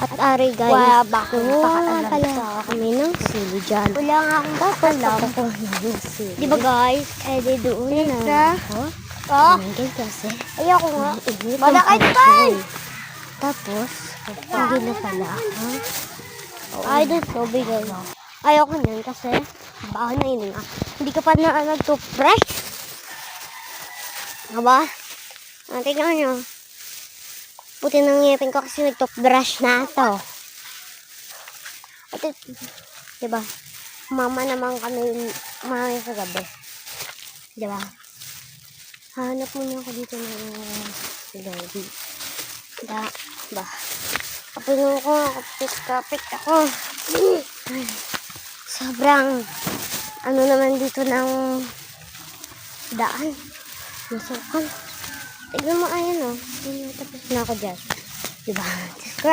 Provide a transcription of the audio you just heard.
At ari guys, Wala ba akong kumuha pakaalam pala sa kami ng sili dyan. Wala nga akong Tapos pakaalam. pakukuha ng sili. Di ba guys? Di doon na Teka. lang ako. Oh, Tumingin kasi. ayoko nga. Init Wala ang kayo panahon. Tapos, pagpagin na pala ako. I don't know, bigay. Ayoko niyan kasi baka na yun nga. Hindi ka pa na nag-toothbrush. Aba? Tingnan nyo. Puti ng ngipin ko kasi nag-toothbrush na ito. At diba? Mama naman kami sa gabi. Diba? Hanap muna ako dito ng lobby. Ba? Kapag ko, kapit ako. Sobrang, naman dito ng daan. Masukal. Tignan mo, ayan o. Tapos na ako dyan. Diba?